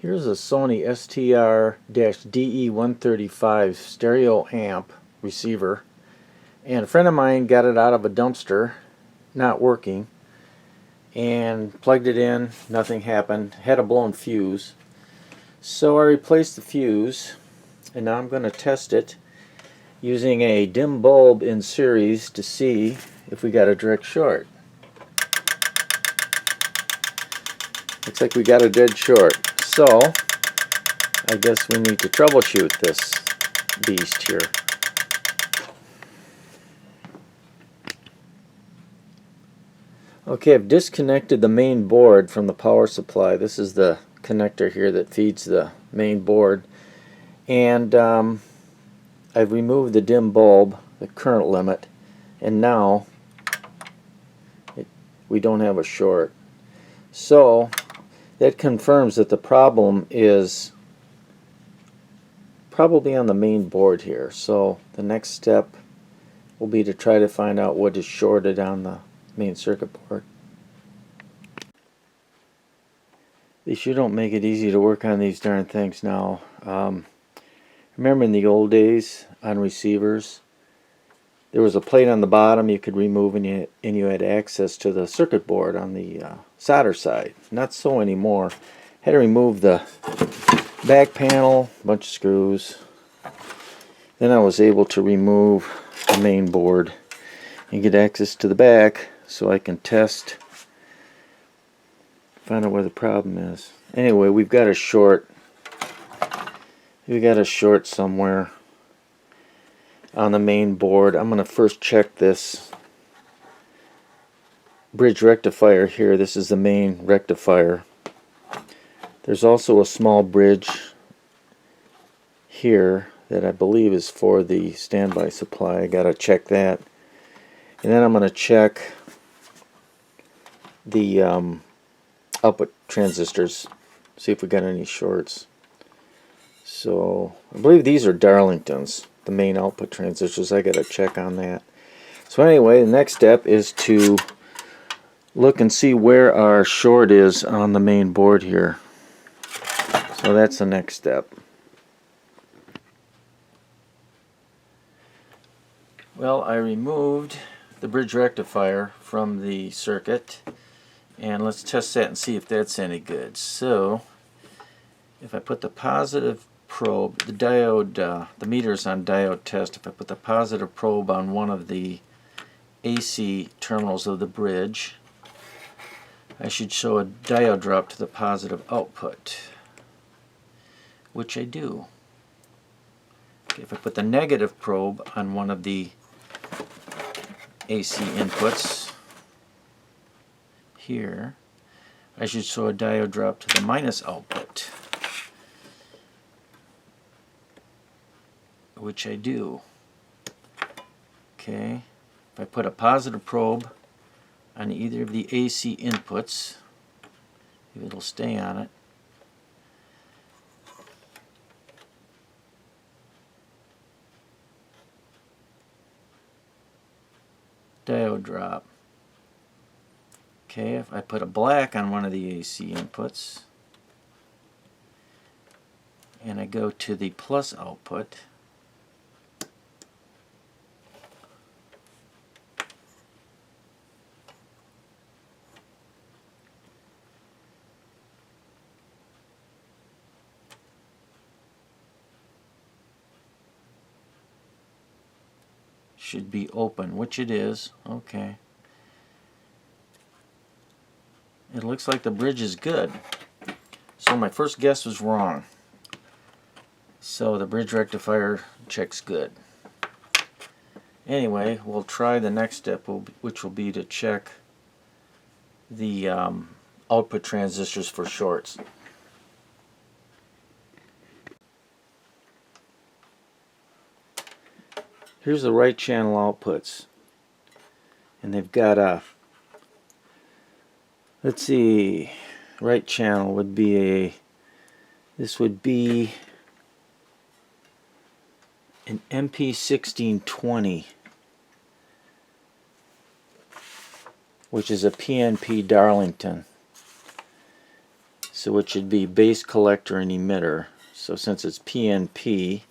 Here's a Sony STR DE135 stereo amp receiver, and a friend of mine got it out of a dumpster, not working, and plugged it in. Nothing happened. Had a blown fuse. So I replaced the fuse, and now I'm going to test it using a dim bulb in series to see if we got a direct short. Looks like we got a dead short. So I guess we need to troubleshoot this beast here. Okay, I've disconnected the main board from the power supply. This is the connector here that feeds the main board. And I've removed the dim bulb, the current limit, and now we don't have a short. So that confirms that the problem is probably on the main board here. So the next step will be to try to find out what is shorted on the main circuit board. They sure don't make it easy to work on these darn things now. Remember in the old days on receivers, there was a plate on the bottom you could remove, and you had access to the circuit board on the solder side. Not so anymore. Had to remove the back panel, a bunch of screws. Then I was able to remove the main board and get access to the back so I can test, find out where the problem is. Anyway, we've got a short. We got a short somewhere on the main board. I'm going to first check this bridge rectifier here. This is the main rectifier. There's also a small bridge here that I believe is for the standby supply. I got to check that. And then I'm going to check the output transistors, see if we got any shorts. So I believe these are Darlingtons, the main output transistors. I got to check on that. So anyway, the next step is to look and see where our short is on the main board here. So that's the next step. Well, I removed the bridge rectifier from the circuit, and let's test that and see if that's any good. So if I put the positive probe, the diode, the meter's on diode test. If I put the positive probe on one of the AC terminals of the bridge, I should show a diode drop to the positive output, which I do. Okay, if I put the negative probe on one of the AC inputs here, I should show a diode drop to the minus output, which I do. Okay, if I put a positive probe on either of the AC inputs, if it'll stay on it, diode drop. Okay, if I put a black on one of the AC inputs and I go to the plus output, should be open, which it is. Okay. It looks like the bridge is good. So my first guess was wrong. So the bridge rectifier checks good. Anyway, we'll try the next step, which will be to check the output transistors for shorts. Here's the right channel outputs, and they've got a, let's see, right channel would be this would be an MP1620, which is a PNP Darlington. So it should be base, collector, and emitter. So since it's PNP,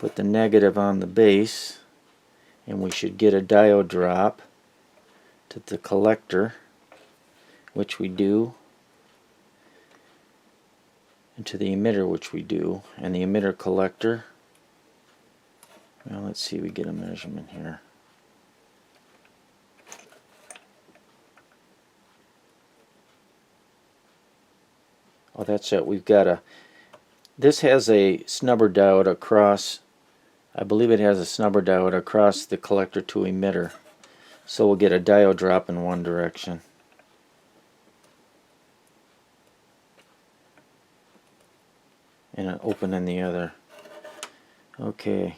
put the negative on the base, and we should get a diode drop to the collector, which we do, and to the emitter, which we do, and the emitter collector. Well, let's see, we get a measurement here. Oh, that's it. We've got a, this has a snubber diode across, I believe it has a snubber diode across the collector to emitter. So we'll get a diode drop in one direction. And an open in the other. Okay.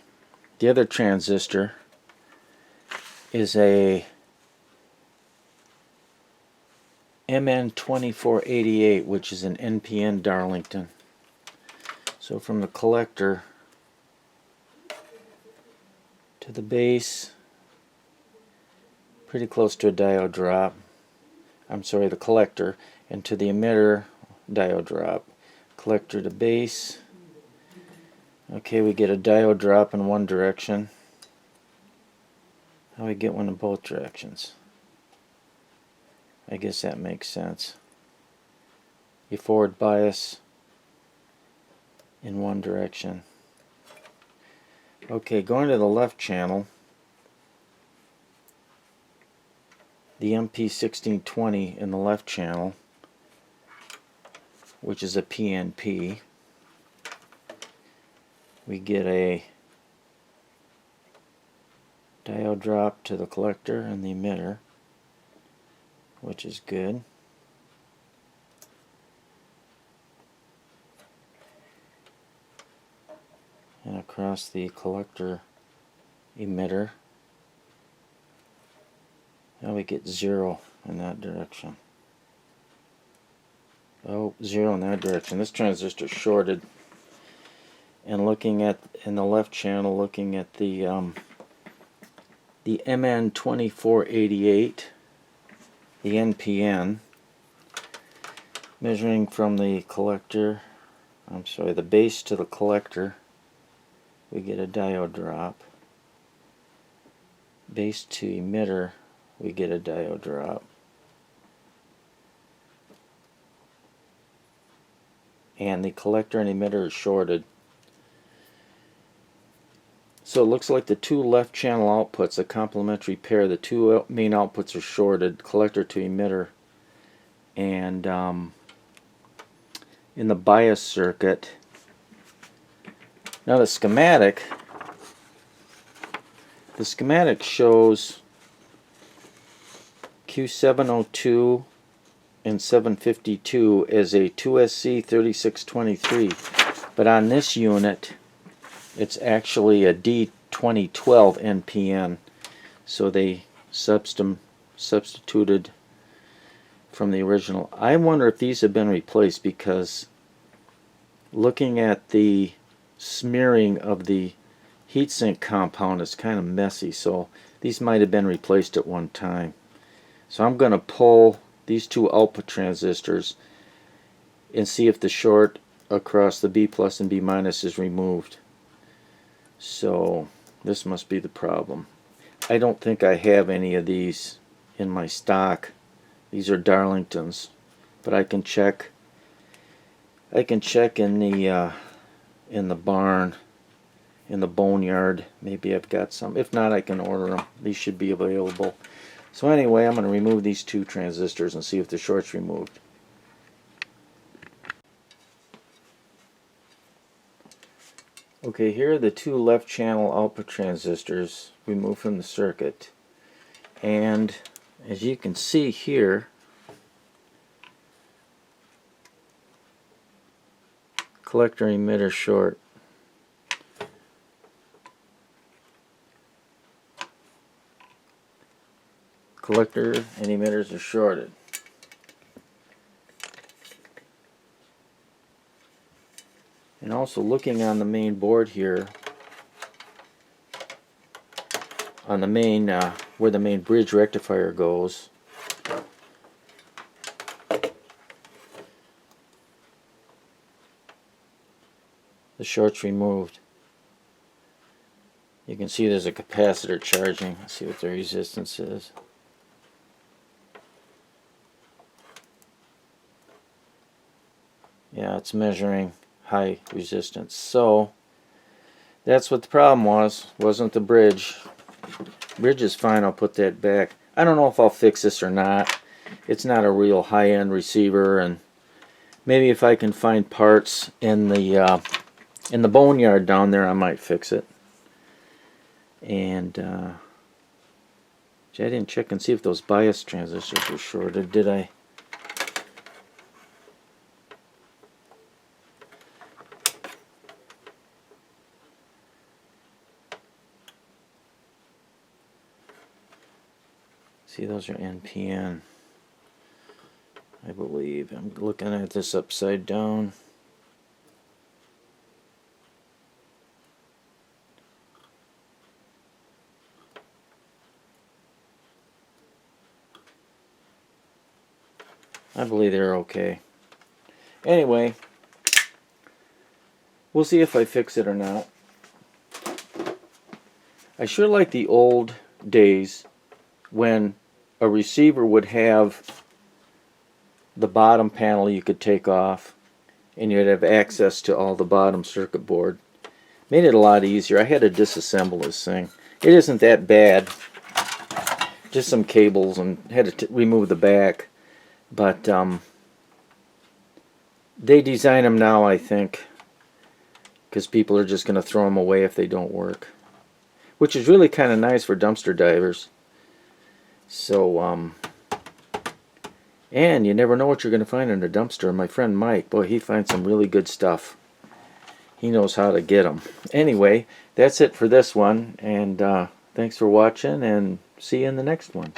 The other transistor is a MN2488, which is an NPN Darlington. So from the collector to the base, pretty close to a diode drop. I'm sorry, the collector, and to the emitter, diode drop. Collector to base. Okay, we get a diode drop in one direction. How do we get one in both directions? I guess that makes sense. You forward bias in one direction. Okay, going to the left channel, the MP1620 in the left channel, which is a PNP. We get a diode drop to the collector and the emitter, which is good. And across the collector emitter, now we get 0 in that direction. Oh, 0 in that direction. This transistor shorted. And looking at, in the left channel, looking at the MN2488, the NPN, measuring from the collector, I'm sorry, the base to the collector, we get a diode drop. Base to emitter, we get a diode drop. And the collector and emitter is shorted. So it looks like the two left channel outputs, a complementary pair, the two main outputs are shorted, collector to emitter. And in the bias circuit, now the schematic shows Q702 and 752 as a 2SC3623, but on this unit it's actually a D2012 NPN, so they substituted from the original. I wonder if these have been replaced, because looking at the smearing of the heatsink compound is kind of messy, so these might have been replaced at one time. So I'm going to pull these two output transistors and see if the short across the B plus and B minus is removed. So this must be the problem. I don't think I have any of these in my stock. These are Darlingtons, but I can check in the barn, in the boneyard. Maybe I've got some. If not, I can order them. These should be available. So anyway, I'm going to remove these two transistors and see if the short's removed. Okay, here are the two left channel output transistors removed from the circuit. And as you can see here, collector emitter short. Collector and emitters are shorted. And also looking on the main board here, on the main, where the main bridge rectifier goes, The short's removed. You can see there's a capacitor charging. Let's see what the resistance is. Yeah, it's measuring high resistance. So that's what the problem was. Wasn't the bridge. Bridge is fine. I'll put that back. I don't know if I'll fix this or not. It's not a real high-end receiver, and maybe if I can find parts in the boneyard down there, I might fix it. And I didn't check and see if those bias transistors were shorted, did I? See, those are NPN, I believe. I'm looking at this upside down. I believe they're okay. Anyway, we'll see if I fix it or not. I sure like the old days when a receiver would have the bottom panel you could take off and you'd have access to all the bottom circuit board. Made it a lot easier. I had to disassemble this thing. It isn't that bad. Just some cables, and had to remove the back. But they design them now, I think, because people are just going to throw them away if they don't work. Which is really kind of nice for dumpster divers. So, and you never know what you're going to find in a dumpster. My friend Mike, boy, he finds some really good stuff. He knows how to get them. Anyway, that's it for this one. And thanks for watching, and see you in the next one.